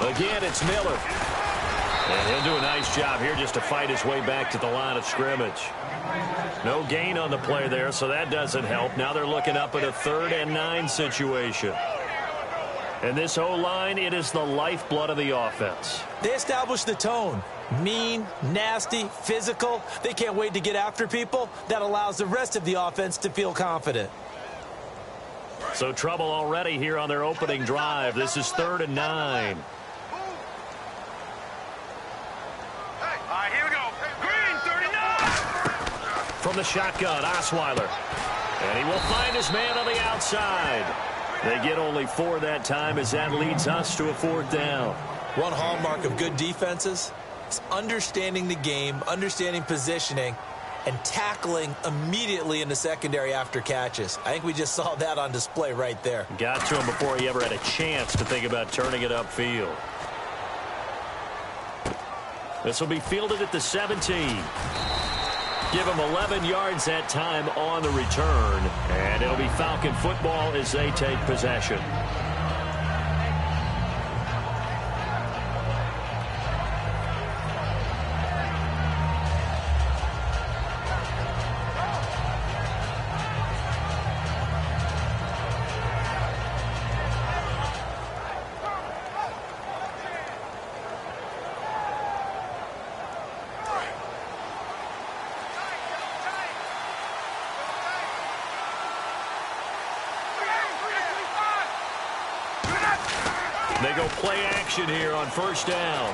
Again, it's Miller. And he'll do a nice job here just to fight his way back to the line of scrimmage. No gain on the play there, so that doesn't help. Now they're looking up at a 3rd and 9 situation. And this O-line, it is the lifeblood of the offense. They established the tone. Mean, nasty, physical. They can't wait to get after people. That allows the rest of the offense to feel confident. So trouble already here on their opening drive. This is 3rd and 9. Here we go. Green, 39. From the shotgun, Osweiler. And he will find his man on the outside. They get only 4 that time as that leads us to a 4th down. One hallmark of good defenses is understanding the game, understanding positioning, and tackling immediately in the secondary after catches. I think we just saw that on display right there. Got to him before he ever had a chance to think about turning it upfield. This will be fielded at the 17. Give him 11 yards that time on the return. And it'll be Falcon football as they take possession. They go play action here on 1st down.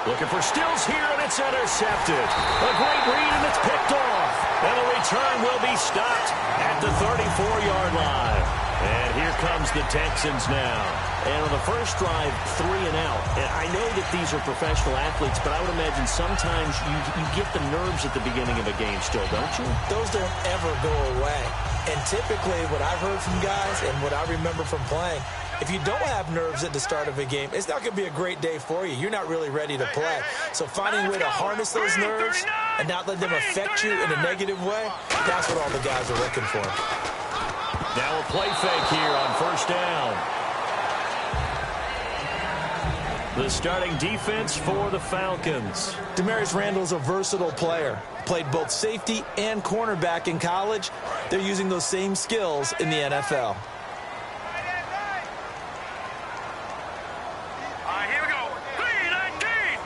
Looking for Stills here, and it's intercepted. A great read, and it's picked off. And the return will be stopped at the 34-yard line. And here comes the Texans now. And on the first drive, 3 and out. And I know that these are professional athletes, but I would imagine sometimes you get the nerves at the beginning of a game still, don't you? Those don't ever go away. And typically what I've heard from guys and what I remember from playing, if you don't have nerves at the start of a game, it's not going to be a great day for you. You're not really ready to play. So finding a way to harness those nerves and not let them affect you in a negative way, that's what all the guys are looking for. Now a play fake here on 1st down. The starting defense for the Falcons. Demarius Randall's a versatile player. Played both safety and cornerback in college. They're using those same skills in the NFL. Here we go. 3-19.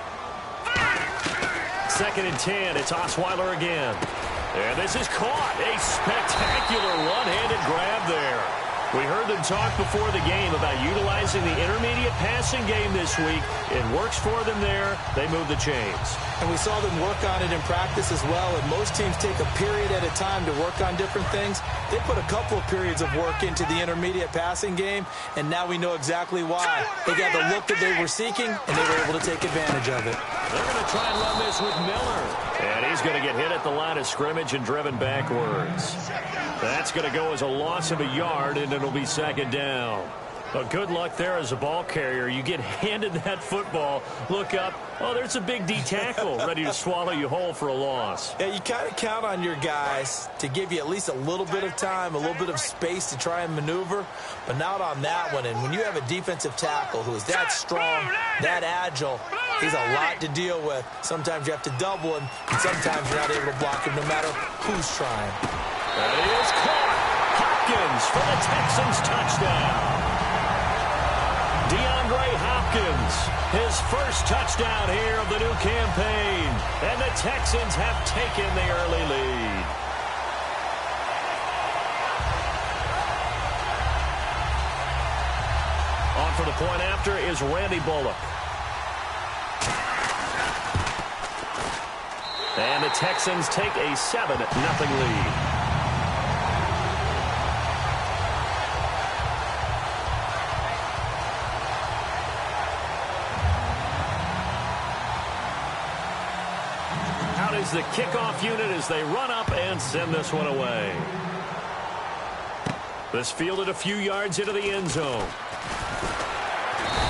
2nd and 10. It's Osweiler again. And this is caught. A spectacular one-handed grab there. We heard them talk before the game about utilizing the intermediate passing game this week. It works for them there. They move the chains. And we saw them work on it in practice as well. And most teams take a period at a time to work on different things. They put a couple of periods of work into the intermediate passing game, and now we know exactly why. They got the look that they were seeking, and they were able to take advantage of it. They're going to try and run this with Miller. And he's going to get hit at the line of scrimmage and driven backwards. That's going to go as a loss of a yard, and it'll be 2nd down. But good luck there as a ball carrier. You get handed that football, look up, oh, there's a big D tackle ready to swallow you whole for a loss. Yeah, you kind of count on your guys to give you at least a little bit of time, a little bit of space to try and maneuver, but not on that one. And when you have a defensive tackle who is that strong, that agile, he's a lot to deal with. Sometimes you have to double him, and sometimes you're not able to block him no matter who's trying. That is caught. Hopkins for the Texans touchdown. DeAndre Hopkins, his first touchdown here of the new campaign. And the Texans have taken the early lead. On for the point after is Randy Bullock. And the Texans take a 7-0 lead. Is the kickoff unit as they run up and send this one away. This fielded a few yards into the end zone.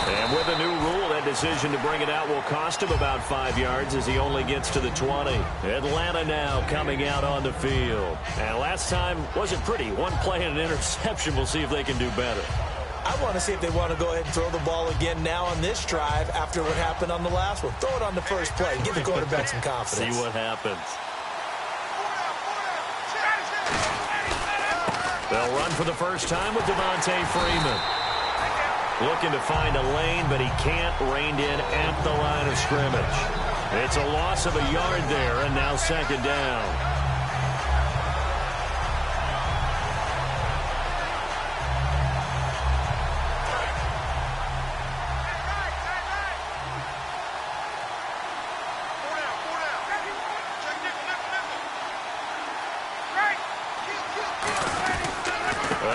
And with a new rule, that decision to bring it out will cost him about 5 yards as he only gets to the 20. Atlanta now coming out on the field. And last time wasn't pretty. One play and an interception. We'll see if they can do better. I want to see if they want to go ahead and throw the ball again now on this drive after what happened on the last one. Throw it on the first play and give the quarterback some confidence. See what happens. They'll run for the first time with Devontae Freeman. Looking to find a lane, but he can't rein in at the line of scrimmage. It's a loss of a yard there, and now second down.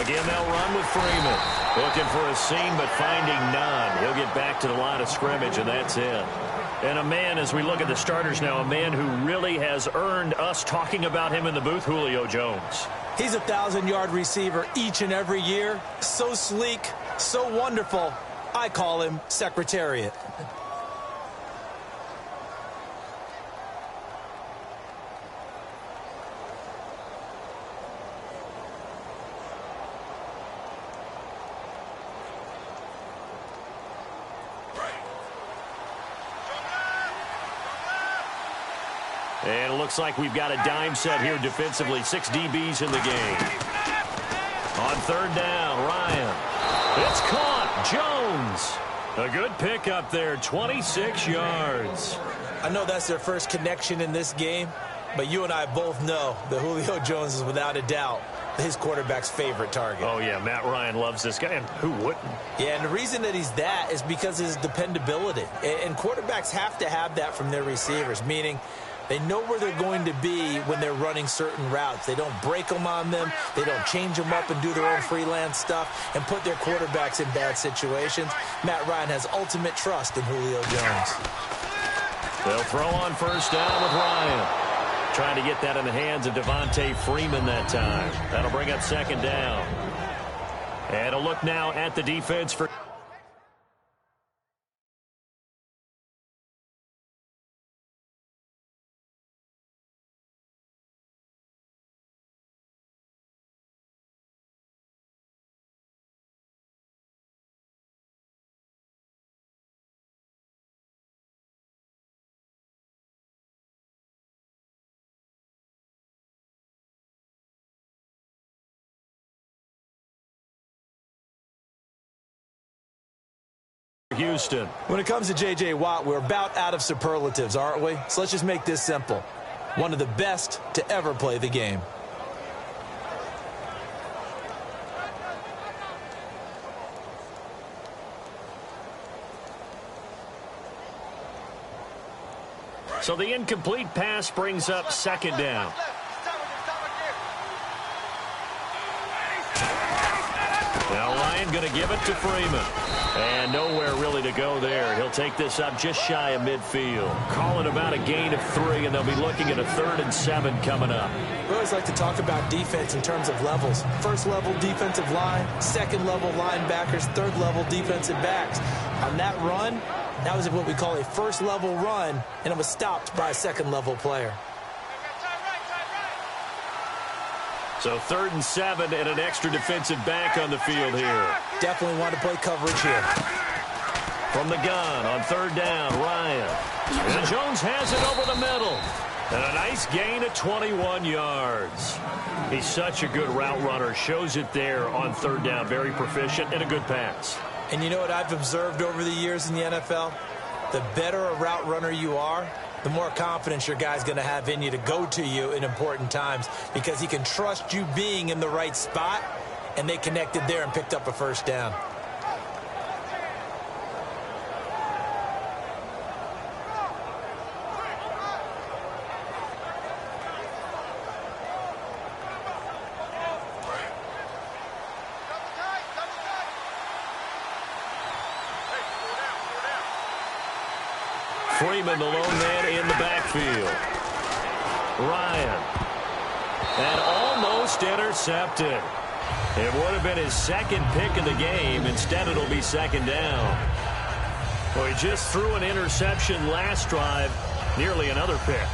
Again, they'll run with Freeman. Looking for a seam, but finding none. He'll get back to the line of scrimmage, and that's it. And a man, as we look at the starters now, a man who really has earned us talking about him in the booth, Julio Jones. He's a 1,000-yard receiver each and every year. So sleek, so wonderful. I call him Secretariat. And it looks like we've got a dime set here defensively. 6 DBs in the game. On third down, Ryan. It's caught. Jones. A good pickup there, 26 yards. I know that's their first connection in this game, but you and I both know that Julio Jones is without a doubt his quarterback's favorite target. Oh, yeah, Matt Ryan loves this guy, and who wouldn't? Yeah, and the reason that he's that is because of his dependability. And quarterbacks have to have that from their receivers, meaning they know where they're going to be when they're running certain routes. They don't break them on them. They don't change them up and do their own freelance stuff and put their quarterbacks in bad situations. Matt Ryan has ultimate trust in Julio Jones. They'll throw on first down with Ryan. Trying to get that in the hands of Devontae Freeman that time. That'll bring up second down. And a look now at the defense for... Houston. When it comes to J.J. Watt, we're about out of superlatives, aren't we? So let's just make this simple. One of the best to ever play the game. So the incomplete pass brings up second down. Now Ryan going to give it to Freeman. And nowhere really to go there. He'll take this up just shy of midfield. Call it about a gain of 3, and they'll be looking at a 3rd and 7 coming up. We always like to talk about defense in terms of levels. First level defensive line, second level linebackers, third level defensive backs. On that run, that was what we call a first level run, and it was stopped by a second level player. So 3rd and 7 and an extra defensive back on the field here. Definitely want to play coverage here. From the gun on 3rd down, Ryan. And Jones has it over the middle. And a nice gain of 21 yards. He's such a good route runner. Shows it there on 3rd down. Very proficient and a good pass. And you know what I've observed over the years in the NFL? The better a route runner you are, the more confidence your guy's going to have in you to go to you in important times because he can trust you being in the right spot, and they connected there and picked up a first down. Freeman, the lone man in the backfield. Ryan. And almost intercepted. It would have been his second pick of the game. Instead, it'll be second down. Well, he just threw an interception last drive. Nearly another pick.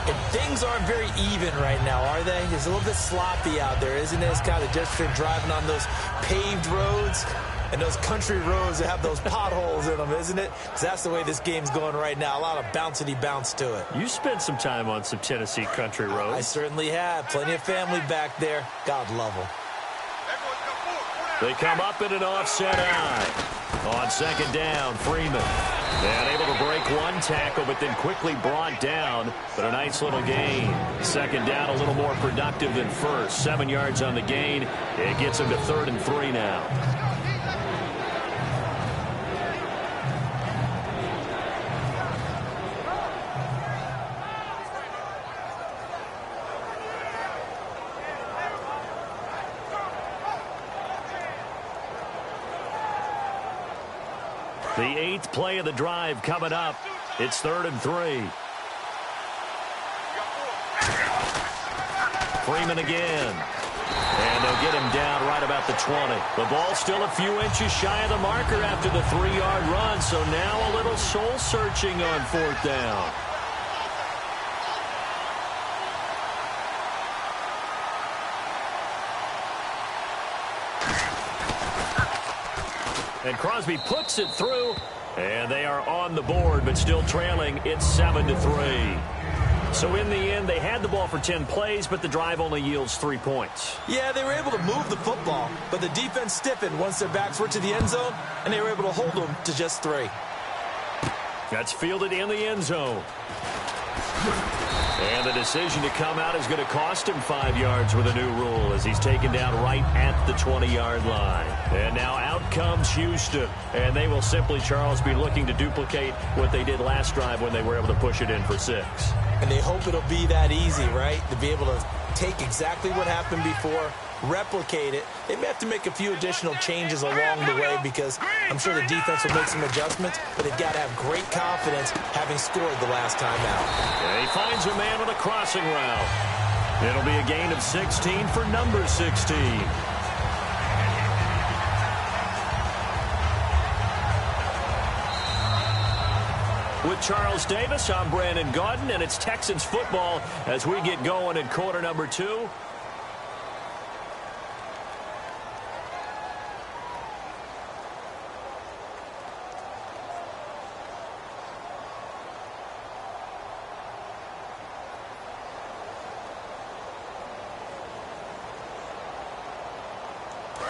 And things aren't very even right now, are they? It's a little bit sloppy out there, isn't it? It's kind of just for driving on those paved roads. And those country roads that have those potholes in them, isn't it? 'Cause that's the way this game's going right now. A lot of bouncy bounce to it. You spent some time on some Tennessee country roads. I certainly have. Plenty of family back there. God love them. They come up in an offset eye. On second down, Freeman. And able to break one tackle, but then quickly brought down. But a nice little gain. Second down, a little more productive than first. 7 yards on the gain. It gets him to 3rd and 3 now. The 8th play of the drive coming up. It's 3rd and 3. Freeman again. And they'll get him down right about the 20. The ball's still a few inches shy of the marker after the 3-yard run, so now a little soul-searching on 4th down. And Crosby puts it through, and they are on the board, but still trailing. It's 7-3. So in the end, they had the ball for 10 plays, but the drive only yields 3 points. Yeah, they were able to move the football, but the defense stiffened once their backs were to the end zone, and they were able to hold them to just 3. That's fielded in the end zone. And the decision to come out is going to cost him 5 yards with a new rule as he's taken down right at the 20-yard line. And now out comes Houston. And they will simply, Charles, be looking to duplicate what they did last drive when they were able to push it in for 6. And they hope it'll be that easy, right? To be able to take exactly what happened before, replicate it. They may have to make a few additional changes along the way because I'm sure the defense will make some adjustments, but they've got to have great confidence having scored the last time out. And he finds a man on a crossing route. It'll be a gain of 16 for number 16. With Charles Davis, I'm Brandon Gaudin, and it's Texans football as we get going in quarter number 2.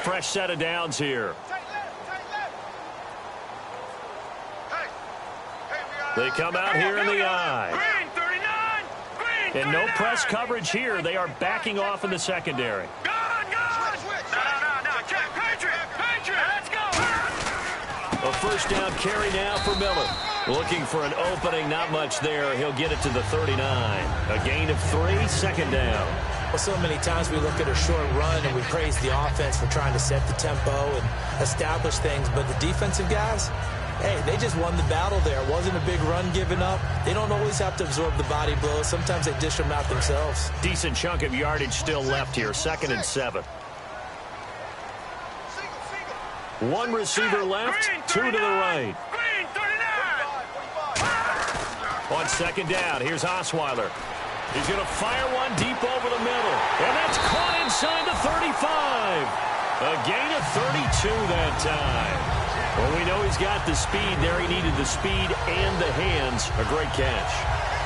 Fresh set of downs here. They come out here in the eye. And no press coverage here. They are backing off in the secondary. No, check. Patriot, let's go. A first down carry now for Miller. Looking for an opening, not much there. He'll get it to the 39. A gain of 3, 2nd down. Well, so many times we look at a short run and we praise the offense for trying to set the tempo and establish things, but the defensive guys, hey, they just won the battle there. It wasn't a big run given up. They don't always have to absorb the body blows. Sometimes they dish them out themselves. Decent chunk of yardage still left here. 2nd and 7. One receiver left, 2 to the right. On 2nd down, here's Osweiler. He's going to fire one deep over the middle. And that's caught inside the 35. A gain of 32 that time. Well, we know he's got the speed there. He needed the speed and the hands. A great catch.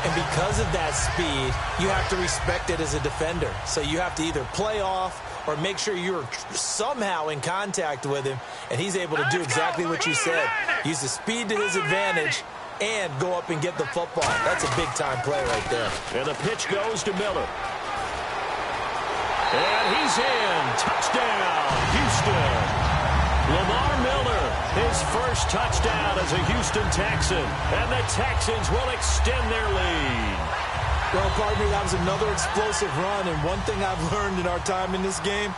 And because of that speed, you have to respect it as a defender. So you have to either play off or make sure you're somehow in contact with him. And he's able to do exactly what you said. Use the speed to his advantage and go up and get the football. That's a big-time play right there. And the pitch goes to Miller. And he's in. Touchdown, Houston. Lamar Miller, his first touchdown as a Houston Texan. And the Texans will extend their lead. Well, partner, that was another explosive run. And one thing I've learned in our time in this game,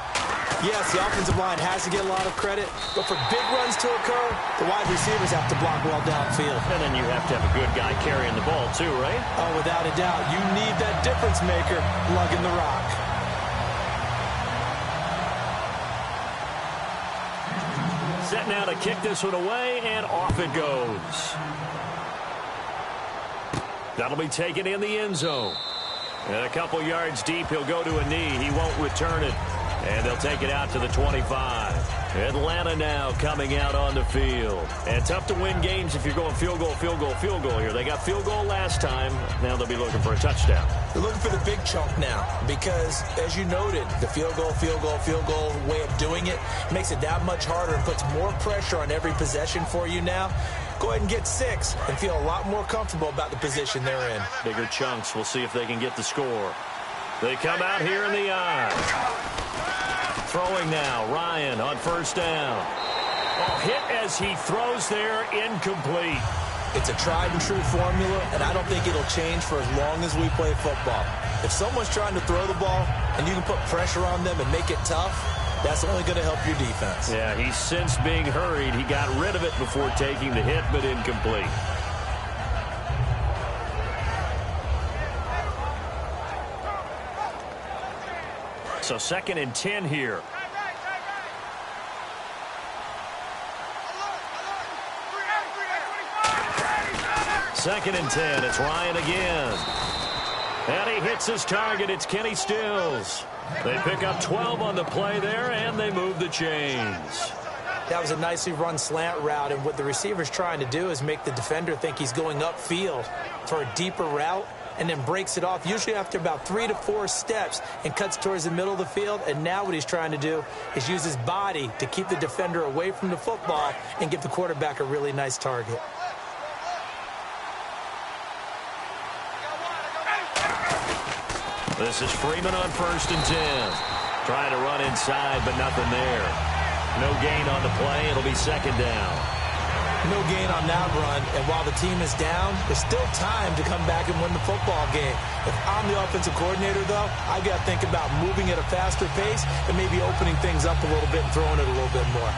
yes, the offensive line has to get a lot of credit, but for big runs to occur, the wide receivers have to block well downfield. And then you have to have a good guy carrying the ball too, right? Oh, without a doubt. You need that difference maker lugging the rock. Set now to kick this one away, and off it goes. That'll be taken in the end zone. And a couple yards deep, he'll go to a knee. He won't return it. And they'll take it out to the 25. Atlanta now coming out on the field. And tough to win games if you're going field goal, field goal, field goal here. They got field goal last time. Now they'll be looking for a touchdown. They're looking for the big chunk now because, as you noted, the field goal, field goal, field goal way of doing it makes it that much harder and puts more pressure on every possession for you now. Go ahead and get 6 and feel a lot more comfortable about the position they're in. Bigger chunks. We'll see if they can get the score. They come out here in the eye. Throwing now, Ryan on first down. Oh, hit as he throws there, incomplete. It's a tried and true formula, and I don't think it'll change for as long as we play football. If someone's trying to throw the ball and you can put pressure on them and make it tough, that's only going to help your defense. Yeah, he's since being hurried. He got rid of it before taking the hit, but incomplete. So 2nd and 10 here. Second and 10. It's Ryan again. And he hits his target. It's Kenny Stills. They pick up 12 on the play there, and they move the chains. That was a nicely run slant route, and what the receiver's trying to do is make the defender think he's going upfield for a deeper route, and then breaks it off, usually after about 3 to 4 steps, and cuts towards the middle of the field. And now what he's trying to do is use his body to keep the defender away from the football and give the quarterback a really nice target. This is Freeman on 1st and 10. Trying to run inside, but nothing there. No gain on the play. It'll be 2nd down. No gain on that run, and while the team is down, there's still time to come back and win the football game. If I'm the offensive coordinator, though, I've got to think about moving at a faster pace and maybe opening things up a little bit and throwing it a little bit more.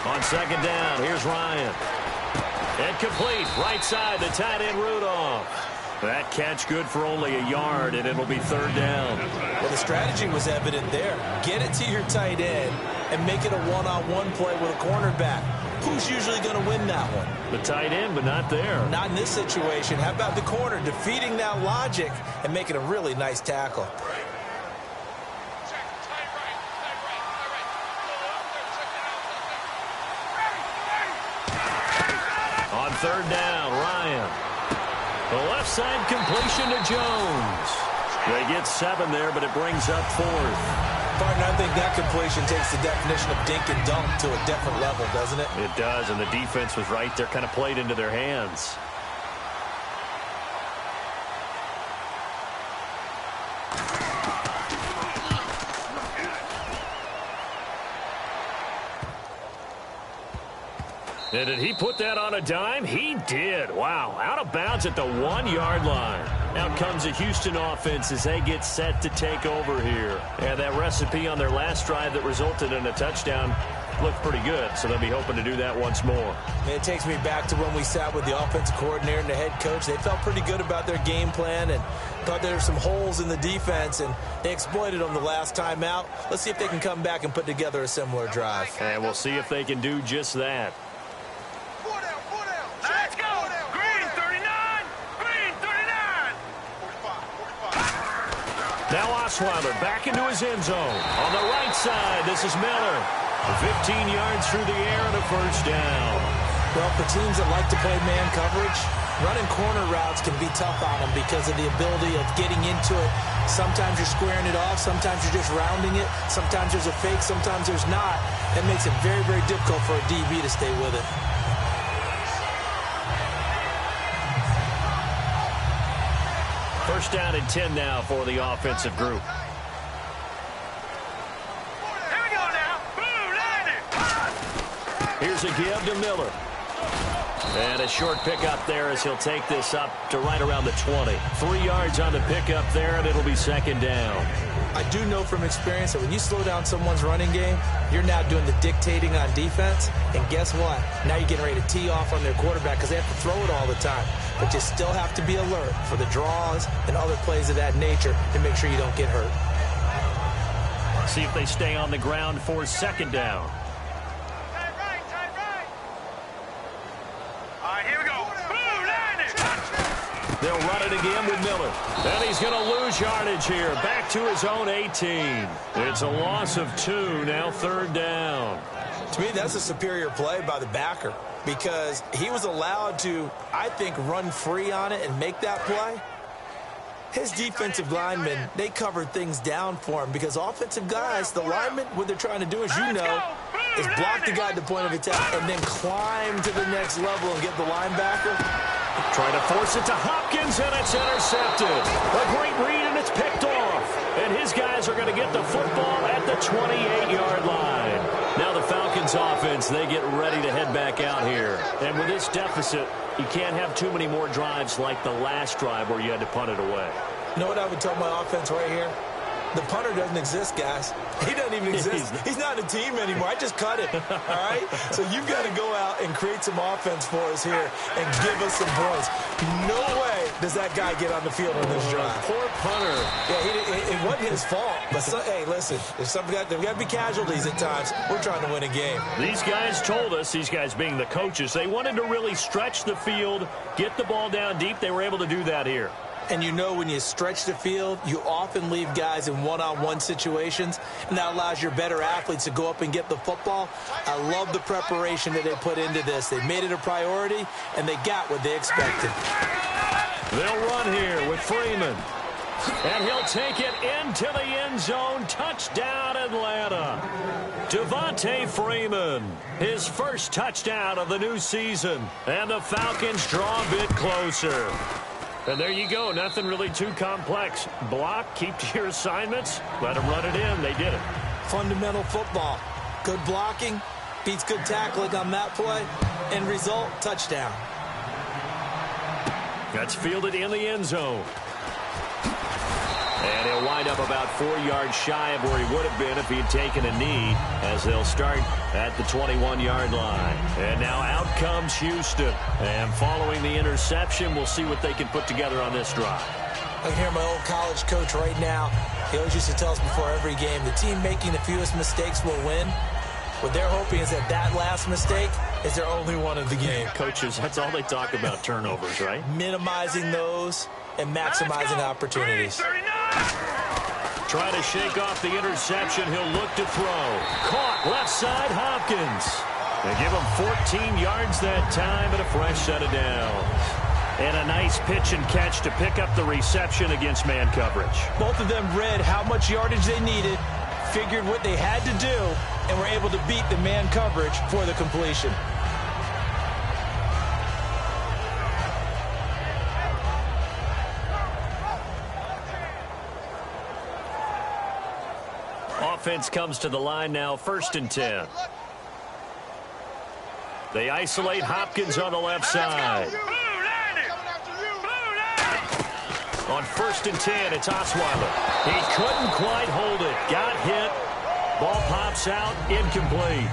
On 2nd down, here's Ryan. Incomplete, right side, the tight end Rudolph. That catch good for only a yard, and it'll be 3rd down. Well, the strategy was evident there. Get it to your tight end and make it a one-on-one play with a cornerback. Who's usually going to win that one? The tight end, but not there. Not in this situation. How about the corner defeating that logic and making a really nice tackle? On 3rd down, Ryan. The left side completion to Jones. They get 7 there, but it brings up 4th. Partner, I think that completion takes the definition of dink and dunk to a different level, doesn't it? It does, and the defense was right there, kind of played into their hands. And did he put that on a dime? He did. Wow. Out of bounds at the 1-yard line. Out comes the Houston offense as they get set to take over here. And that recipe on their last drive that resulted in a touchdown looked pretty good, so they'll be hoping to do that once more. And it takes me back to when we sat with the offensive coordinator and the head coach. They felt pretty good about their game plan and thought there were some holes in the defense, and they exploited them the last time out. Let's see if they can come back and put together a similar drive. And we'll see if they can do just that. Let's go! Green 39! Green 39! Now Osweiler back into his end zone. On the right side, this is Miller. 15 yards through the air and a 1st down. Well, for teams that like to play man coverage, running corner routes can be tough on them because of the ability of getting into it. Sometimes you're squaring it off. Sometimes you're just rounding it. Sometimes there's a fake. Sometimes there's not. That makes it very, very difficult for a DB to stay with it. First down and 10 now for the offensive group. Here we go now. Boom, landed. Here's a give to Miller. And a short pickup there as he'll take this up to right around the 20. 3 yards on the pickup there, and it'll be second down. I do know from experience that when you slow down someone's running game, you're now doing the dictating on defense. And guess what? Now you're getting ready to tee off on their quarterback because they have to throw it all the time. But you still have to be alert for the draws and other plays of that nature to make sure you don't get hurt. See if they stay on the ground for second down. Tight right, tight right. All right, here we go. Boom, line it. They'll run it again with Miller. And he's going to lose yardage here. Back to his own 18. It's a loss of 2, now third down. To me, that's a superior play by the backer because he was allowed to, I think, run free on it and make that play. His defensive linemen, they covered things down for him because offensive guys, the linemen, what they're trying to do, as you know, is block the guy at the point of attack and then climb to the next level and get the linebacker. Trying to force it to Hopkins, and it's intercepted. A great read, and it's picked off. And his guys are going to get the football at the 28-yard line. Now the Falcons offense, they get ready to head back out here. And with this deficit, you can't have too many more drives like the last drive where you had to punt it away. You know what I would tell my offense right here? The punter doesn't exist, guys. He doesn't even exist. He's not a team anymore. I just cut it, all right? So you've got to go out and create some offense for us here and give us some points. No way does that guy get on the field on this drive. Poor punter. Yeah, it wasn't his fault. But, hey, listen, there's got to be casualties at times. We're trying to win a game. These guys told us, these guys being the coaches, they wanted to really stretch the field, get the ball down deep. They were able to do that here. And you know when you stretch the field, you often leave guys in one-on-one situations, and that allows your better athletes to go up and get the football. I love the preparation that they put into this. They made it a priority, and they got what they expected. They'll run here with Freeman. And he'll take it into the end zone. Touchdown, Atlanta. Devontae Freeman, his first touchdown of the new season. And the Falcons draw a bit closer. And there you go. Nothing really too complex. Block, keep to your assignments, let them run it in. They did it. Fundamental football. Good blocking, beats good tackling on that play. End result, touchdown. That's fielded in the end zone. And he'll wind up about 4 yards shy of where he would have been if he had taken a knee, as they'll start at the 21-yard line. And now out comes Houston. And following the interception, we'll see what they can put together on this drive. I can hear my old college coach right now. He always used to tell us before every game, the team making the fewest mistakes will win. What they're hoping is that last mistake is their only one of the game. Coaches, that's all they talk about, turnovers, right? Minimizing those and maximizing opportunities. Trying to shake off the interception. He'll look to throw. Caught left side, Hopkins. They give him 14 yards that time and a fresh set of downs. And a nice pitch and catch to pick up the reception against man coverage. Both of them read how much yardage they needed, figured what they had to do, and were able to beat the man coverage for the completion. Offense comes to the line now, 1st and 10. They isolate Hopkins on the left side. On 1st and 10, it's Osweiler. He couldn't quite hold it. Got hit. Ball pops out, incomplete.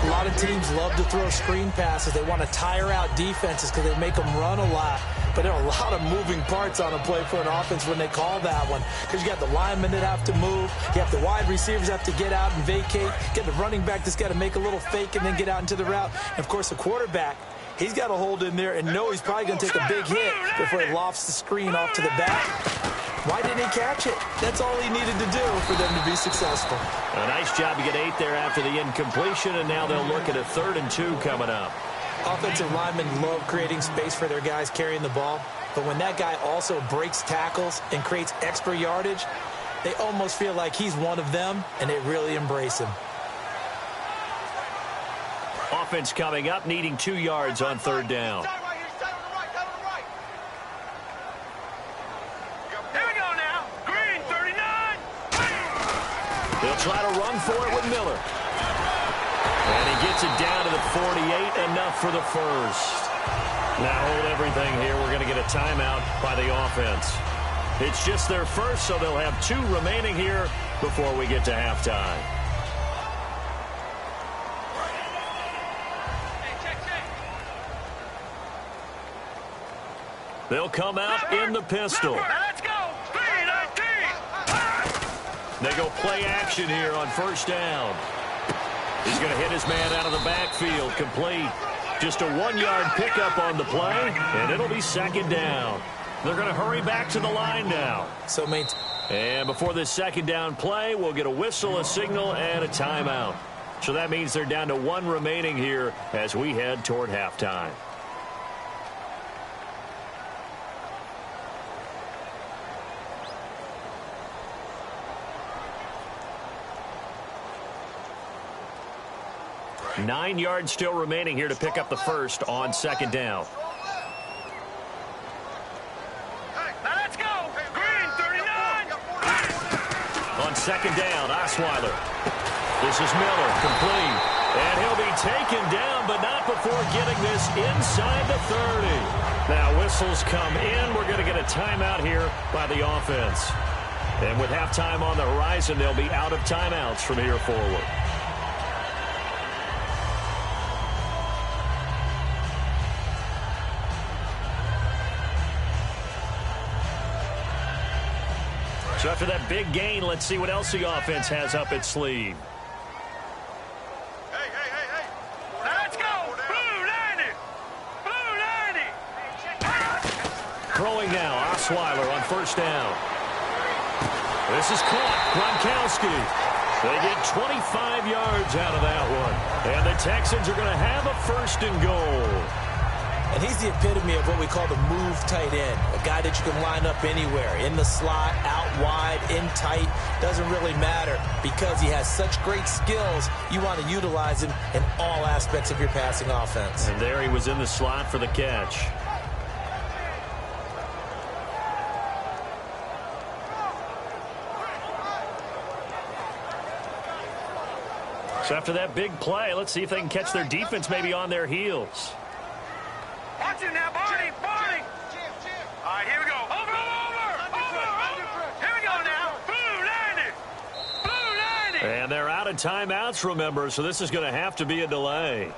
A lot of teams love to throw screen passes. They want to tire out defenses because they make them run a lot. But there are a lot of moving parts on a play for an offense when they call that one. Because you got the linemen that have to move. You have the wide receivers have to get out and vacate. You got the running back that's got to make a little fake and then get out into the route. And, of course, the quarterback, he's got to hold in there and know he's probably going to take a big hit before he lofts the screen off to the back. Why didn't he catch it? That's all he needed to do for them to be successful. A nice job to get 8 there after the incompletion, and now they'll look at a 3rd and 2 coming up. Offensive linemen love creating space for their guys carrying the ball, but when that guy also breaks tackles and creates extra yardage, they almost feel like he's one of them, and they really embrace him. Offense coming up, needing 2 yards on 3rd down. They'll try to run for it with Miller. And he gets it down to the 48, enough for the first. Now hold everything here. We're going to get a timeout by the offense. It's just their first, so they'll have 2 remaining here before we get to halftime. They'll come out in the pistol. Let's go. 3-19. They go play action here on first down. He's going to hit his man out of the backfield, complete. Just a 1-yard pickup on the play, and it'll be second down. They're going to hurry back to the line now. And before this second down play, we'll get a whistle, a signal, and a timeout. So that means they're down to 1 remaining here as we head toward halftime. Nine yards still remaining here to pick up the first on second down. Let's go. Green 39. On second down, Osweiler. This is Miller, complete. And he'll be taken down, but not before getting this inside the 30. Now whistles come in. We're going to get a timeout here by the offense. And with halftime on the horizon, they'll be out of timeouts from here forward. So after that big gain, let's see what else the offense has up its sleeve. Hey. Let's go. Blue 90. Blue 90. Throwing now, Osweiler on first down. This is caught. Gronkowski. They get 25 yards out of that one. And the Texans are going to have a first and goal. And he's the epitome of what we call the move tight end. A guy that you can line up anywhere. In the slot, out wide, in tight. Doesn't really matter because he has such great skills. You want to utilize him in all aspects of your passing offense. And there he was in the slot for the catch. So after that big play, let's see if they can catch their defense maybe on their heels. Watch it now, Barney. All right, here we go. Over. Here we go now. Blue 90. And they're out of timeouts, remember, so this is going to have to be a delay.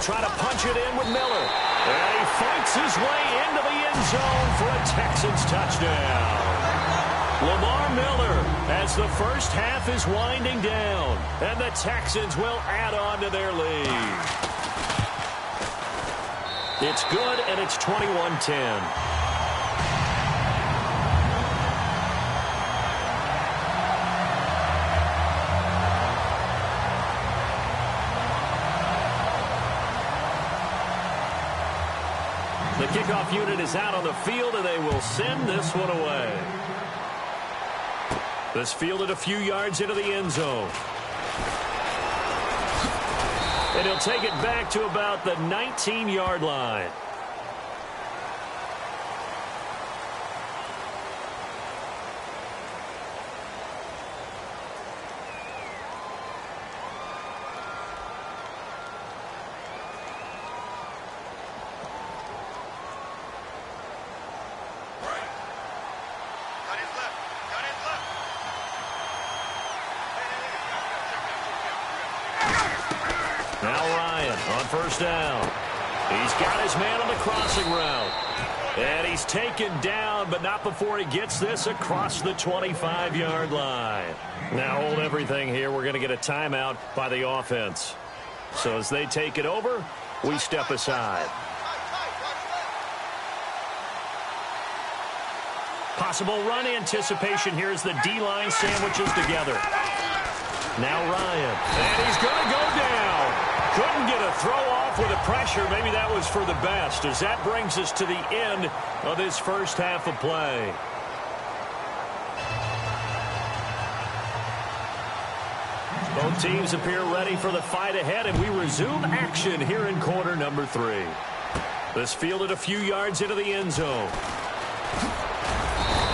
Try to punch it in with Miller. And he fights his way into the end zone for a Texans touchdown. Lamar Miller, as the first half is winding down, and the Texans will add on to their lead. It's good, and it's 21-10. The kickoff unit is out on the field, and they will send this one away. This fielded a few yards into the end zone. And he'll take it back to about the 19-yard line. First down. He's got his man on the crossing route. And he's taken down, but not before he gets this across the 25-yard line. Now hold everything here. We're going to get a timeout by the offense. So as they take it over, we step aside. Possible run anticipation here as the D-line sandwiches together. Now Ryan. And he's going to go down. Couldn't get a throw off with the pressure. Maybe that was for the best, as that brings us to the end of this first half of play. Both teams appear ready for the fight ahead, and we resume action here in quarter number 3. This fielded a few yards into the end zone.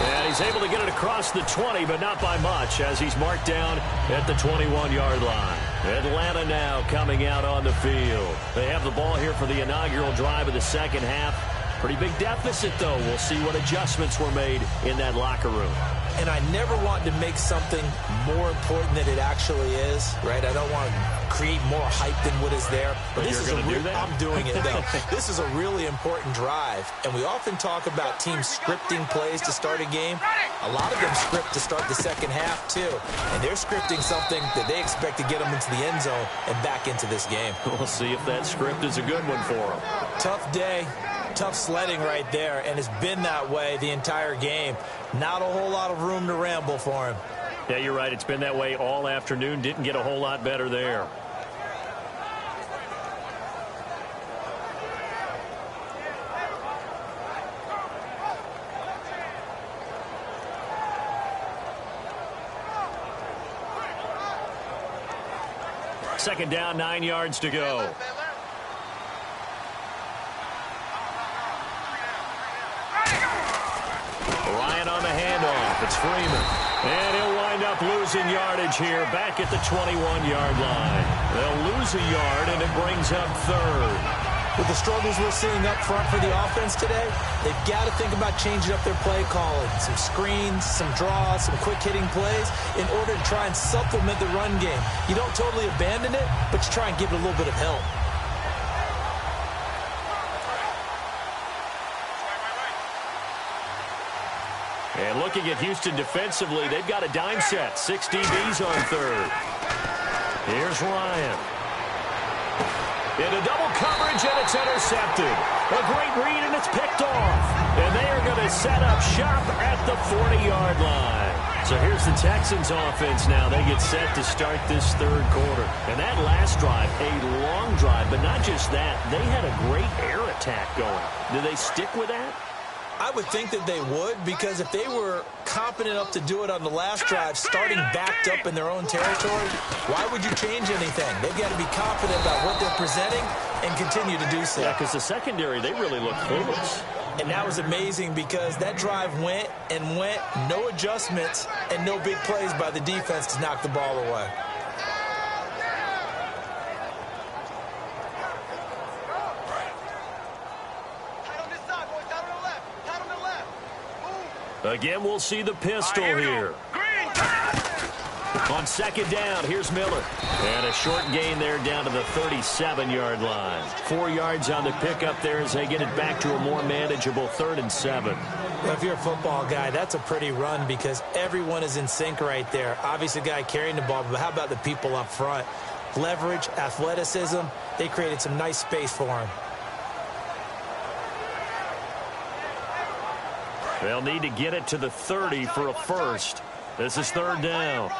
And he's able to get it across the 20, but not by much, as he's marked down at the 21-yard line. Atlanta now coming out on the field. They have the ball here for the inaugural drive of the second half. Pretty big deficit, though. We'll see what adjustments were made in that locker room. And I never want to make something more important than it actually is, right? I don't want to create more hype than what is there. But this you're going to do that? I'm doing it, though. This is a really important drive. And we often talk about teams scripting plays to start a game. A lot of them script to start the second half, too. And they're scripting something that they expect to get them into the end zone and back into this game. We'll see if that script is a good one for them. Tough day. Tough sledding right there, and it's been that way the entire game. Not a whole lot of room to ramble for him. Yeah, you're right. It's been that way all afternoon. Didn't get a whole lot better there. Second down, 9 yards to go. On the handoff, it's Freeman. And he'll wind up losing yardage here back at the 21-yard line. They'll lose a yard, and it brings up third. With the struggles we're seeing up front for the offense today, they've got to think about changing up their play calling. Some screens, some draws, some quick-hitting plays in order to try and supplement the run game. You don't totally abandon it, but you try and give it a little bit of help. And looking at Houston defensively, they've got a dime set. 6 DBs on third. Here's Ryan. Into double coverage, and it's intercepted. A great read, and it's picked off. And they are going to set up shop at the 40-yard line. So here's the Texans offense now. They get set to start this third quarter. And that last drive, a long drive, but not just that. They had a great air attack going. Do they stick with that? I would think that they would, because if they were competent enough to do it on the last drive, starting backed up in their own territory, why would you change anything? They've got to be confident about what they're presenting and continue to do so. Yeah, because the secondary, they really look clueless. And that was amazing because that drive went and went, no adjustments, and no big plays by the defense to knock the ball away. Again, we'll see the pistol here. On second down, here's Miller. And a short gain there down to the 37-yard line. 4 yards on the pickup there as they get it back to a more manageable 3rd and 7. Well, if you're a football guy, that's a pretty run because everyone is in sync right there. Obviously, the guy carrying the ball, but how about the people up front? Leverage, athleticism, they created some nice space for him. They'll need to get it to the 30 for a first. This is 3rd down. All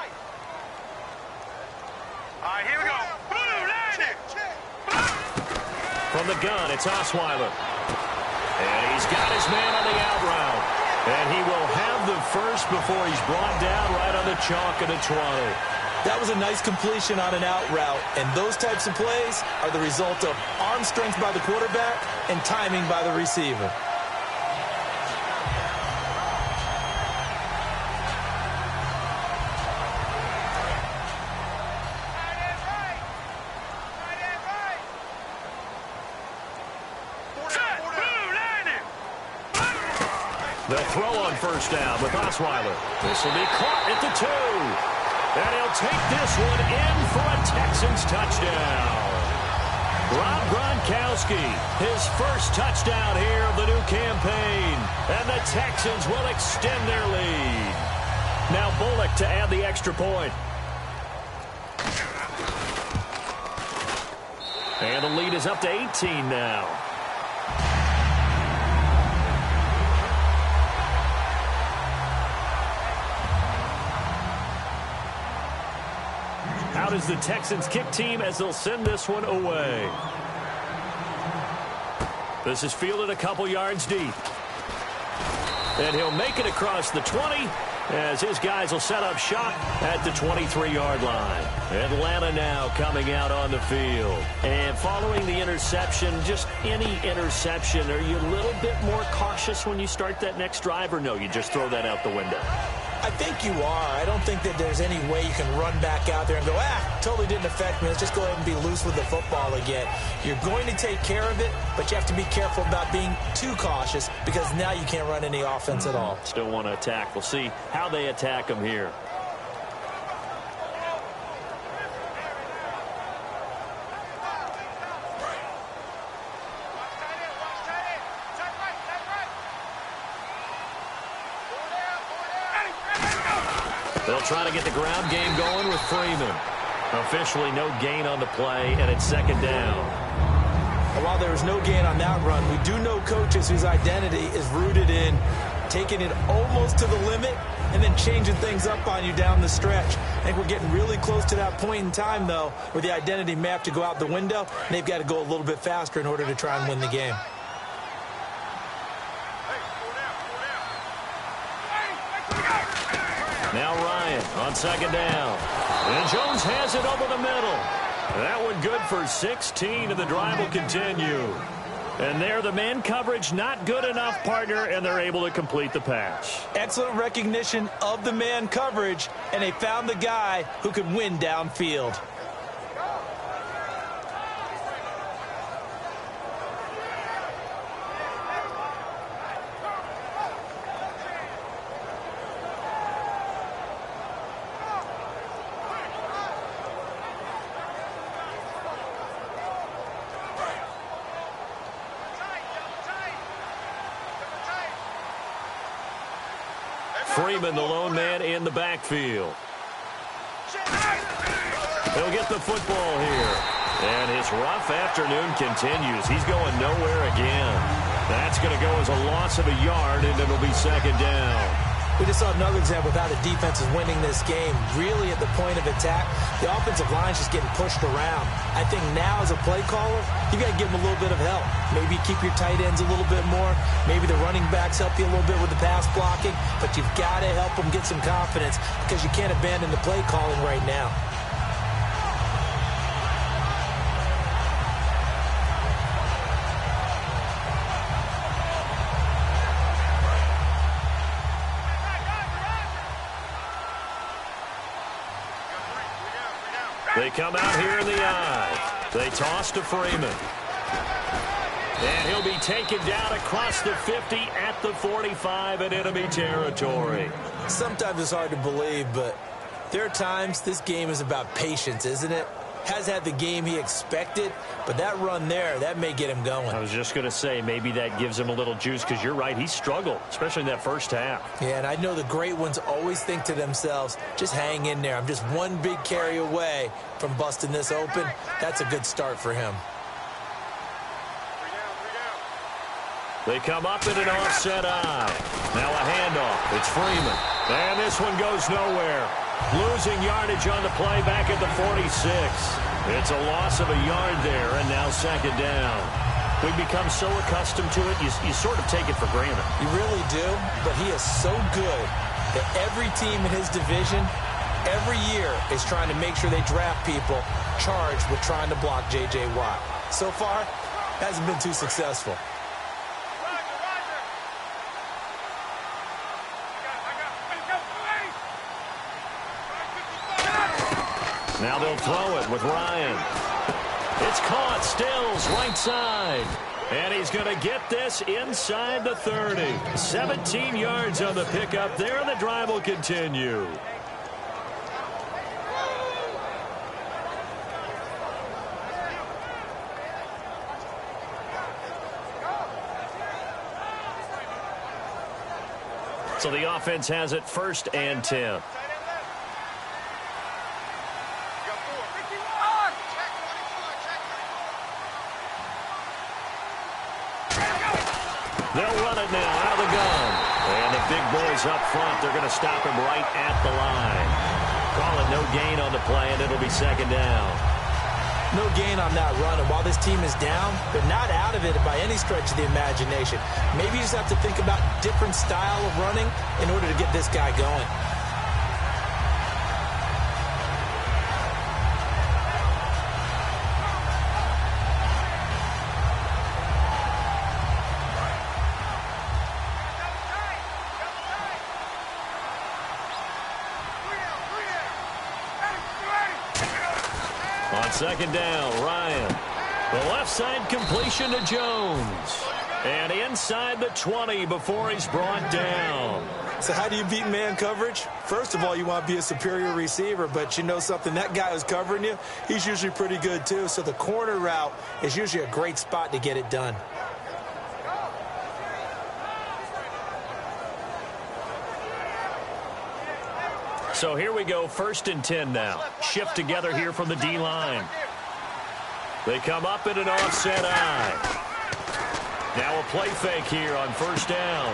right, here we go. From the gun, it's Osweiler. And he's got his man on the out route. And he will have the first before he's brought down right on the chalk of the 20. That was a nice completion on an out route. And those types of plays are the result of arm strength by the quarterback and timing by the receiver. The throw on first down with Osweiler. This will be caught at the 2. And he'll take this one in for a Texans touchdown. Rob Gronkowski, his first touchdown here of the new campaign. And the Texans will extend their lead. Now Bullock to add the extra point. And the lead is up to 18 now. out is the Texans kick team as they'll send this one away. This is fielded a couple yards deep. And he'll make it across the 20 as his guys will set up shop at the 23-yard line. Atlanta now coming out on the field. And following the interception, just any interception, are you a little bit more cautious when you start that next drive, or no, you just throw that out the window? I think you are. I don't think that there's any way you can run back out there and go, totally didn't affect me. Let's just go ahead and be loose with the football again. You're going to take care of it, but you have to be careful about being too cautious because now you can't run any offense at all. Still want to attack. We'll see how they attack them here. They'll try to get the ground game going with Freeman. Officially no gain on the play, and it's second down. While there was no gain on that run, we do know coaches whose identity is rooted in taking it almost to the limit and then changing things up on you down the stretch. I think we're getting really close to that point in time, though, where the identity may have to go out the window, and they've got to go a little bit faster in order to try and win the game. Now Ryan on second down. And Jones has it over the middle. That one good for 16, and the drive will continue. And there, the man coverage not good enough, partner, and they're able to complete the pass. Excellent recognition of the man coverage, and they found the guy who could win downfield. Freeman, the lone man in the backfield. He'll get the football here. And his rough afternoon continues. He's going nowhere again. That's going to go as a loss of a yard, and it'll be second down. We just saw another example of how the defense is winning this game. Really at the point of attack, the offensive line is just getting pushed around. I think now as a play caller, you got to give them a little bit of help. Maybe keep your tight ends a little bit more. Maybe the running backs help you a little bit with the pass blocking. But you've got to help them get some confidence because you can't abandon the play calling right now. They come out here in the eye. They toss to Freeman. And he'll be taken down across the 50 at the 45 in enemy territory. Sometimes it's hard to believe, but there are times this game is about patience, isn't it? Has had the game he expected, but that run there, that may get him going. I was just going to say, maybe that gives him a little juice, because you're right, he struggled, especially in that first half. Yeah, and I know the great ones always think to themselves, just hang in there. I'm just one big carry away from busting this open. That's a good start for him. They come up in an offset eye. Now a handoff. It's Freeman. And this one goes nowhere. Losing yardage on the play back at the 46. It's a loss of a yard there, and now second down. We've become so accustomed to it, you sort of take it for granted. You really do, but he is so good that every team in his division, every year, is trying to make sure they draft people charged with trying to block J.J. Watt. So far, hasn't been too successful. Now they'll throw it with Ryan. It's caught. Stills right side. And he's going to get this inside the 30. 17 yards on the pickup there, and the drive will continue. So the offense has it 1st and 10. They'll run it now out of the gun. And the big boys up front, they're going to stop him right at the line. Call it no gain on the play, and it'll be second down. No gain on that run, and while this team is down, they're not out of it by any stretch of the imagination. Maybe you just have to think about different style of running in order to get this guy going. On second down, Ryan. The left side completion to Jones. And inside the 20 before he's brought down. So how do you beat man coverage? First of all, you want to be a superior receiver, but you know something, that guy who's covering you, he's usually pretty good too. So the corner route is usually a great spot to get it done. So here we go, 1st and 10 now. Shift together here from the D-line. They come up in an offset eye. Now a play fake here on 1st down.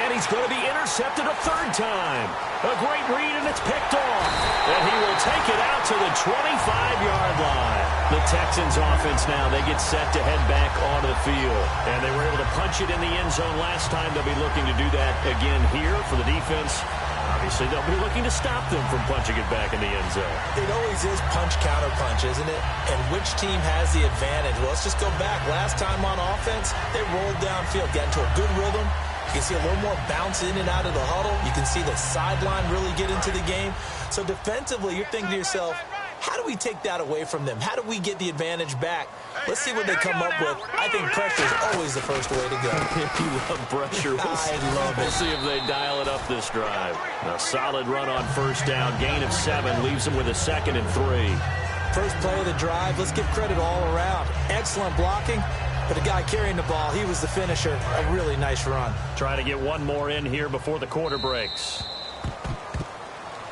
And he's going to be intercepted a 3rd time. A great read, and it's picked off. And he will take it out to the 25-yard line. The Texans offense now, they get set to head back onto the field. And they were able to punch it in the end zone last time. They'll be looking to do that again here for the defense. Obviously, they'll be looking to stop them from punching it back in the end zone. It always is punch-counter-punch, isn't it? And which team has the advantage? Well, let's just go back. Last time on offense, they rolled downfield, got into a good rhythm. You can see a little more bounce in and out of the huddle. You can see the sideline really get into the game. So defensively, you're thinking to yourself, how do we take that away from them? How do we get the advantage back? Let's see what they come up with. I think pressure is always the first way to go. You love pressure. I love it. We'll see if they dial it up this drive. A solid run on 1st down. Gain of 7 leaves them with a 2nd and 3. First play of the drive. Let's give credit all around. Excellent blocking. But the guy carrying the ball, he was the finisher. A really nice run. Trying to get one more in here before the quarter breaks.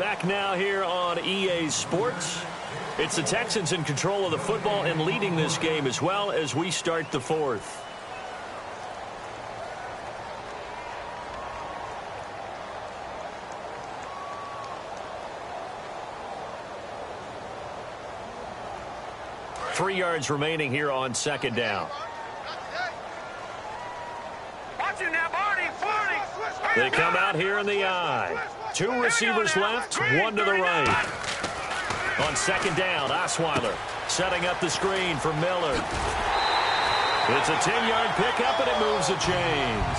Back now here on EA Sports. It's the Texans in control of the football and leading this game as well as we start the 4th. Three yards remaining here on 2nd down. They come out here in the eye. 2 receivers left, 1 to the right. On 2nd down, Osweiler setting up the screen for Miller. It's a 10-yard pickup, and it moves the chains.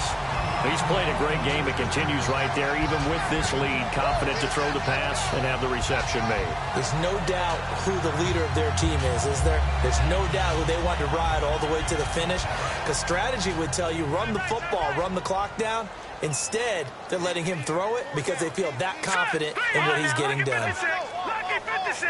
He's played a great game. It continues right there, even with this lead. Confident to throw the pass and have the reception made. There's no doubt who the leader of their team is there? There's no doubt who they want to ride all the way to the finish. Because strategy would tell you, run the football, run the clock down. Instead, they're letting him throw it because they feel that confident in what he's getting done. Lucky 56.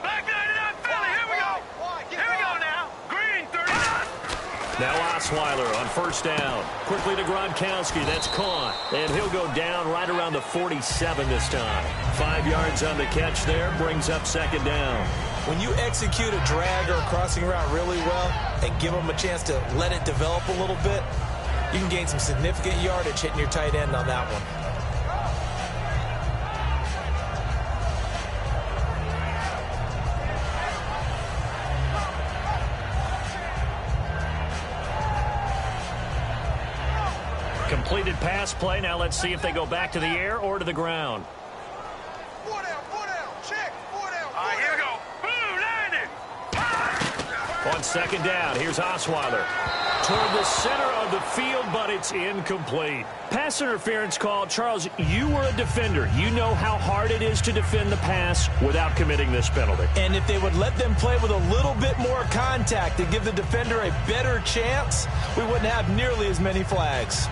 Black 99 Philly. Here we go. Here we go now. Green 39. Now Osweiler on 1st down. Quickly to Gronkowski. That's caught. And he'll go down right around the 47 this time. 5 yards on the catch there. Brings up 2nd down. When you execute a drag or a crossing route really well and give them a chance to let it develop a little bit, you can gain some significant yardage hitting your tight end on that one. Completed pass play. Now let's see if they go back to the air or to the ground. 4 down, check, 4 down. All right, here we go. Boom, landed. On 2nd down, here's Osweiler. Toward the center of the field, but it's incomplete. Pass interference call. Charles, you were a defender. You know how hard it is to defend the pass without committing this penalty. And if they would let them play with a little bit more contact to give the defender a better chance, we wouldn't have nearly as many flags.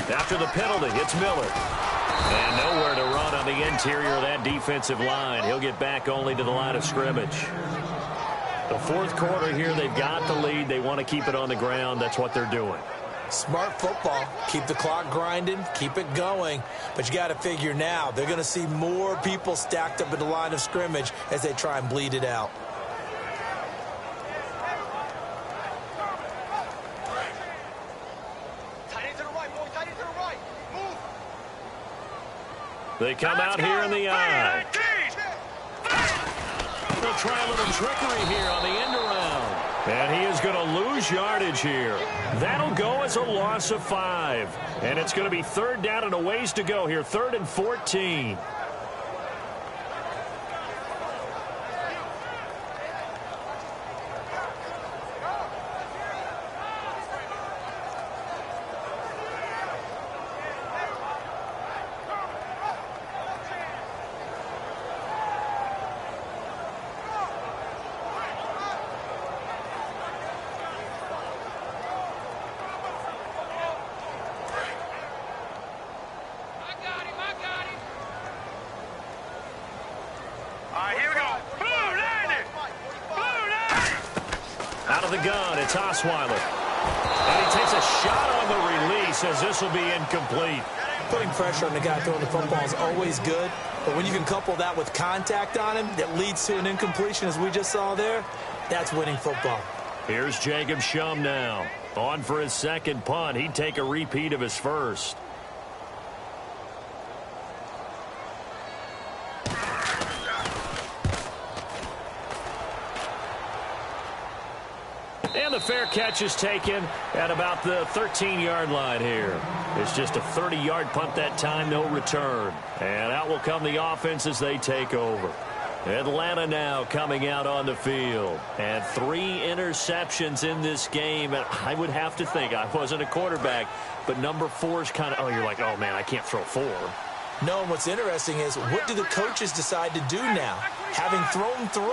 After the penalty, it's Miller. And nowhere to run on the interior of that defensive line. He'll get back only to the line of scrimmage. The 4th quarter here, they've got the lead. They want to keep it on the ground. That's what they're doing. Smart football. Keep the clock grinding, keep it going. But you got to figure now, they're going to see more people stacked up in the line of scrimmage as they try and bleed it out. They come out here in the eye. They'll try a little trickery here on the end around. And he is going to lose yardage here. That'll go as a loss of 5. And it's going to be 3rd down and a ways to go here. 3rd and 14. The gun, it's Osweiler. And he takes a shot on the release as this will be incomplete. Putting pressure on the guy throwing the football is always good, but when you can couple that with contact on him that leads to an incompletion as we just saw there, that's winning football. Here's Jacob Shum now. On for his second punt. He'd take a repeat of his first. And the fair catch is taken at about the 13-yard line here. It's just a 30-yard punt that time, no return. And out will come the offense as they take over. Atlanta now coming out on the field. And 3 interceptions in this game. And I would have to think, I wasn't a quarterback, but number 4 is kind of, oh, you're like, oh, man, I can't throw 4. No, and what's interesting is, what do the coaches decide to do now? Having thrown 3,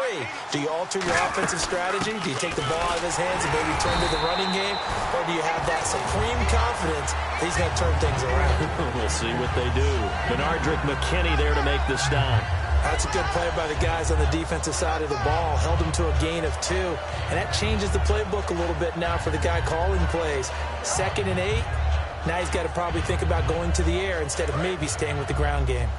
do you alter your offensive strategy? Do you take the ball out of his hands and maybe turn to the running game? Or do you have that supreme confidence that he's going to turn things around? We'll see what they do. Benardrick McKinney there to make the stop. That's a good play by the guys on the defensive side of the ball. Held him to a gain of 2. And that changes the playbook a little bit now for the guy calling plays. 2nd and 8. Now he's got to probably think about going to the air instead of maybe staying with the ground game.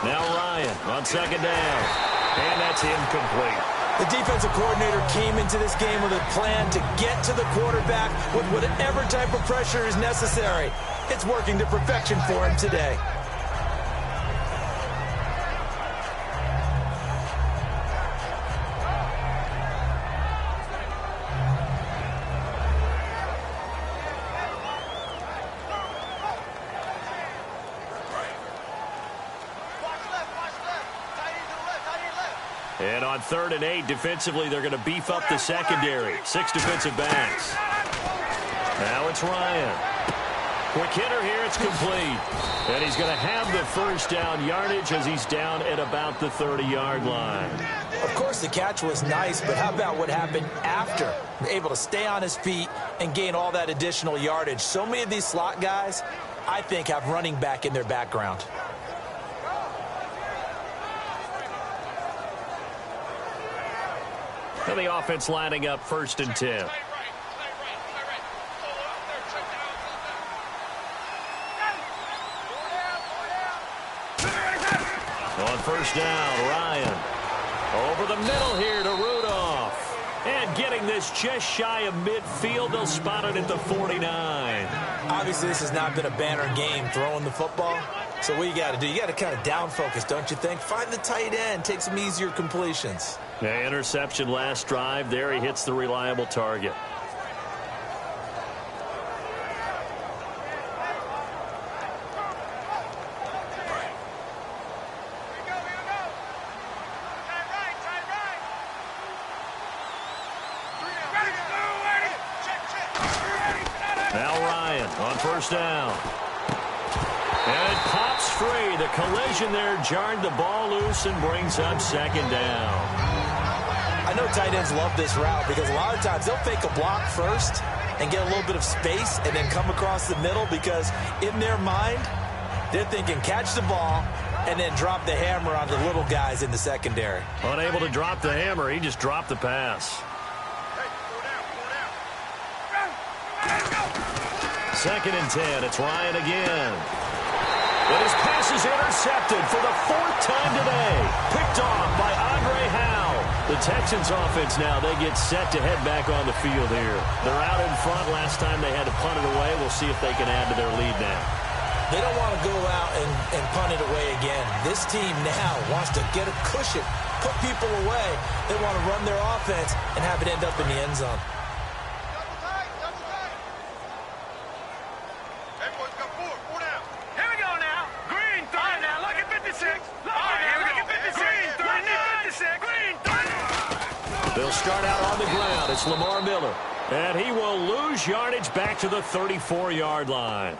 Now Ryan on 2nd down. And that's incomplete. The defensive coordinator came into this game with a plan to get to the quarterback with whatever type of pressure is necessary. It's working to perfection for him today. And on 3rd and 8, defensively, they're going to beef up the secondary. 6 defensive backs. Now it's Ryan. Quick hitter here, it's complete. And he's going to have the first down yardage as he's down at about the 30-yard line. Of course, the catch was nice, but how about what happened after? Able to stay on his feet and gain all that additional yardage. So many of these slot guys, I think, have running back in their background. And the offense lining up 1st and 10. On 1st down, Ryan. Over the middle here to Rudolph. And getting this just shy of midfield, they'll spot it at the 49. Obviously, this has not been a banner game throwing the football. So what you got to do, you got to kind of down focus, don't you think? Find the tight end, take some easier completions. Yeah, interception last drive. There he hits the reliable target. Now Ryan on 1st down. And it pops free. The collision there jarred the ball loose and brings up 2nd down. I know tight ends love this route because a lot of times they'll fake a block first and get a little bit of space and then come across the middle because in their mind, they're thinking catch the ball, and then drop the hammer on the little guys in the secondary. Unable to drop the hammer, he just dropped the pass. Second and 10, it's Ryan again. But his pass is intercepted for the fourth time today. Picked off by Andre Howe. The Texans offense now, they get set to head back on the field here. They're out in front. Last time they had to punt it away. We'll see if they can add to their lead now. They don't want to go out and punt it away again. This team now wants to get a cushion, put people away. They want to run their offense and have it end up in the end zone. They'll start out on the ground. It's Lamar Miller. And he will lose yardage back to the 34-yard line.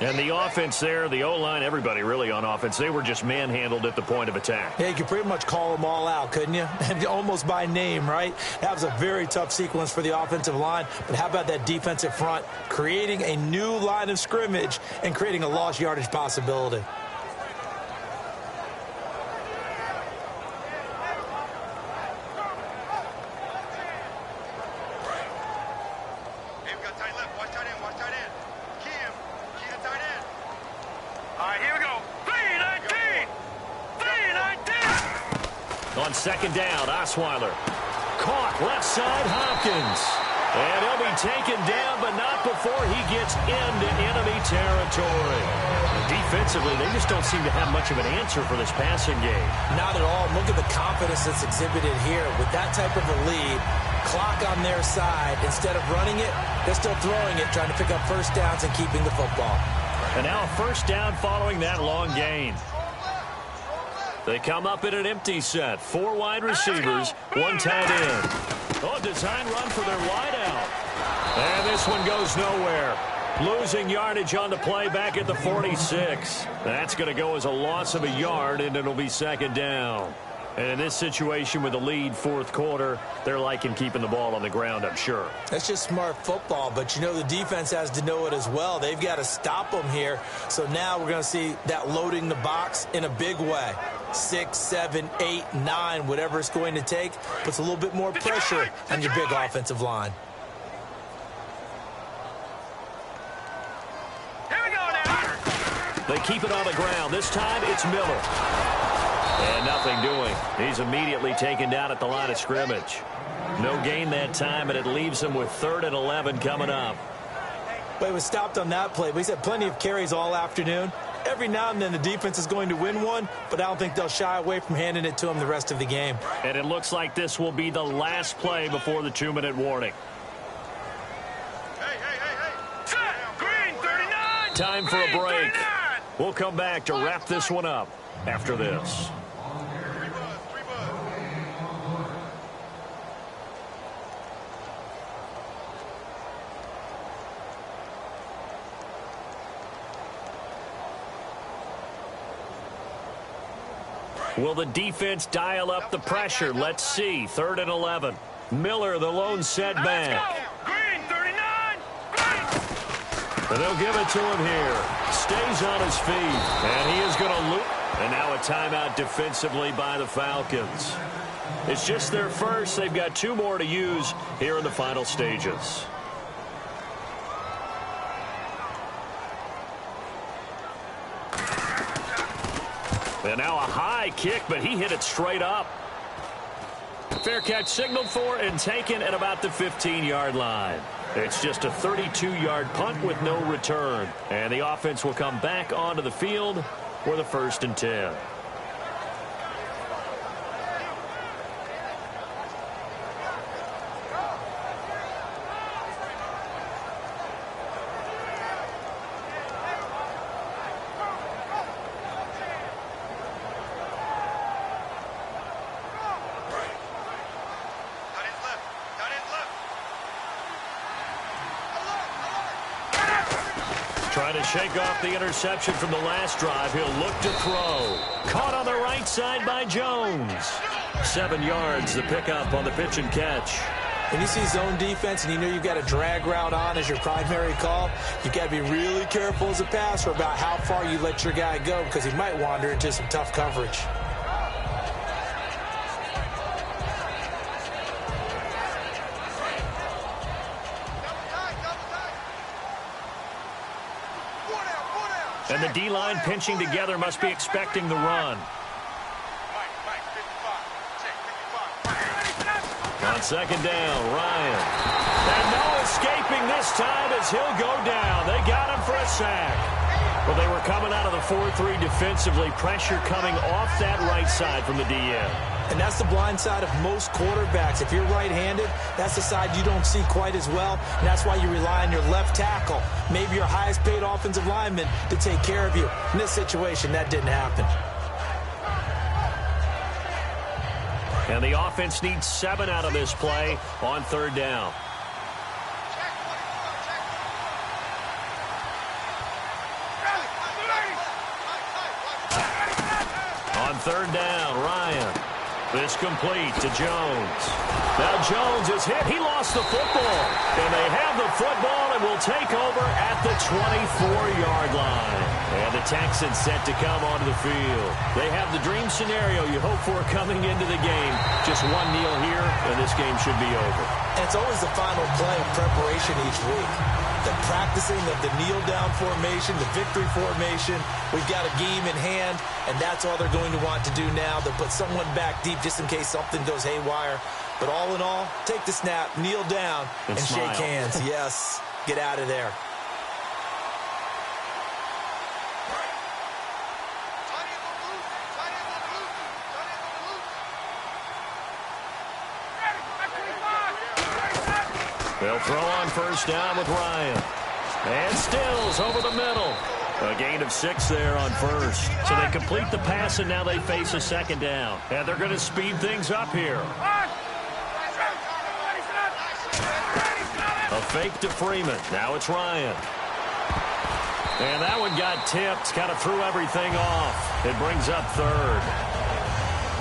And the offense there, the O-line, everybody really on offense, they were just manhandled at the point of attack. Yeah, you could pretty much call them all out, couldn't you? Almost by name, right? That was a very tough sequence for the offensive line. But how about that defensive front creating a new line of scrimmage and creating a lost yardage possibility? On second down, Osweiler. Caught left side, Hopkins. And he'll be taken down, but not before he gets into enemy territory. Defensively, they just don't seem to have much of an answer for this passing game. Not at all. Look at the confidence that's exhibited here. With that type of a lead, clock on their side, instead of running it, they're still throwing it, trying to pick up first downs and keeping the football. And now a first down following that long gain. They come up in an empty set. 4 wide receivers, 1 tight end. Oh, design run for their wideout. And this one goes nowhere. Losing yardage on the play back at the 46. That's going to go as a loss of a yard, and it'll be second down. And in this situation with the lead, fourth quarter, they're liking keeping the ball on the ground, I'm sure. That's just smart football, but you know the defense has to know it as well. They've got to stop them here. So now we're going to see that loading the box in a big way. 6, 7, 8, 9, whatever it's going to take, puts a little bit more pressure on your big offensive line. Here we go now. They keep it on the ground. This time it's Miller. And nothing doing. He's immediately taken down at the line of scrimmage. No gain that time, and it leaves him with 3rd and 11 coming up. But he was stopped on that play. But he's had plenty of carries all afternoon. Every now and then the defense is going to win one, but I don't think they'll shy away from handing it to him the rest of the game. And it looks like this will be the last play before the 2-minute warning. Set. Green 39. Time for a break. We'll come back to wrap this one up after this. Will the defense dial up the pressure? Let's see. 3rd and 11. Miller, the lone setback. Green 39. Green. And they'll give it to him here. Stays on his feet. And he is going to loop. And now a timeout defensively by the Falcons. It's just their first. They've got 2 more to use here in the final stages. And now a high kick, but he hit it straight up. Fair catch signaled for and taken at about the 15-yard line. It's just a 32-yard punt with no return. And the offense will come back onto the field for the 1st and 10. Trying to shake off the interception from the last drive. He'll look to throw. Caught on the right side by Jones. 7 yards, the pickup on the pitch and catch. When you see zone defense and you know you've got a drag route on as your primary call, you've got to be really careful as a passer about how far you let your guy go because he might wander into some tough coverage. And the D-line pinching together must be expecting the run. On second down, Ryan. And no escaping this time as he'll go down. They got him for a sack. Well, they were coming out of the 4-3 defensively. Pressure coming off that right side from the DN. And that's the blind side of most quarterbacks. If you're right-handed, that's the side you don't see quite as well. And that's why you rely on your left tackle, maybe your highest-paid offensive lineman, to take care of you. In this situation, that didn't happen. And the offense needs 7 out of this play on third down. On third down, Ryan. This complete to Jones. Now Jones is hit. He lost the football. And they have the football and will take over at the 24-yard line. And the Texans set to come onto the field. They have the dream scenario you hope for coming into the game. Just one kneel here, and this game should be over. And it's always the final play of preparation each week. The practicing of the kneel-down formation, the victory formation. We've got a game in hand, and that's all they're going to want to do now. They'll put someone back deep just in case something goes haywire. But all in all, take the snap, kneel down, and shake hands. Yes, get out of there. They'll throw on first down with Ryan. And Stills over the middle. A gain of 6 there on first. So they complete the pass, and now they face a second down. And they're going to speed things up here. A fake to Freeman. Now it's Ryan. And that one got tipped. Kind of threw everything off. It brings up third.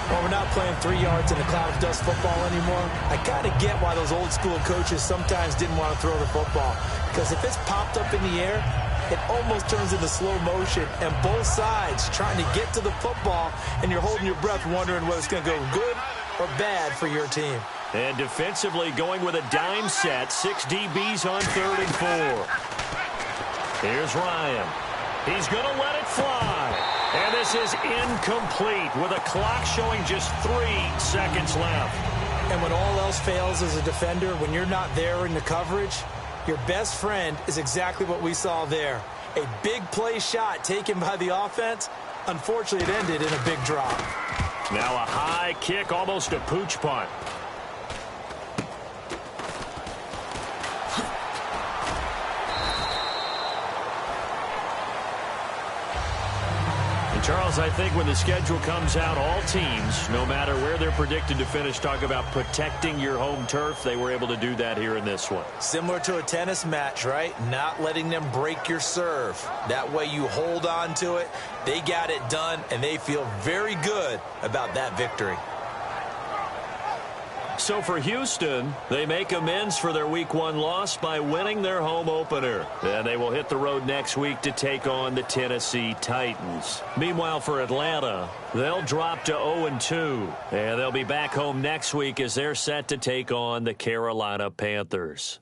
Well, we're not playing 3 yards in the cloud of dust football anymore. I kind of get why those old school coaches sometimes didn't want to throw the football. Because if it's popped up in the air, it almost turns into slow motion. And both sides trying to get to the football, and you're holding your breath wondering whether it's going to go good or bad for your team. And defensively going with a dime set. 6 DBs on 3rd and 4. Here's Ryan. He's going to let it fly. And this is incomplete with a clock showing just 3 seconds left. And when all else fails as a defender, when you're not there in the coverage, your best friend is exactly what we saw there. A big play shot taken by the offense. Unfortunately, it ended in a big drop. Now a high kick, almost a pooch punt. Charles, I think when the schedule comes out, all teams, no matter where they're predicted to finish, talk about protecting your home turf. They were able to do that here in this one. Similar to a tennis match, right? Not letting them break your serve. That way you hold on to it. They got it done, and they feel very good about that victory. So for Houston, they make amends for their Week 1 loss by winning their home opener. And they will hit the road next week to take on the Tennessee Titans. Meanwhile, for Atlanta, they'll drop to 0-2. And they'll be back home next week as they're set to take on the Carolina Panthers.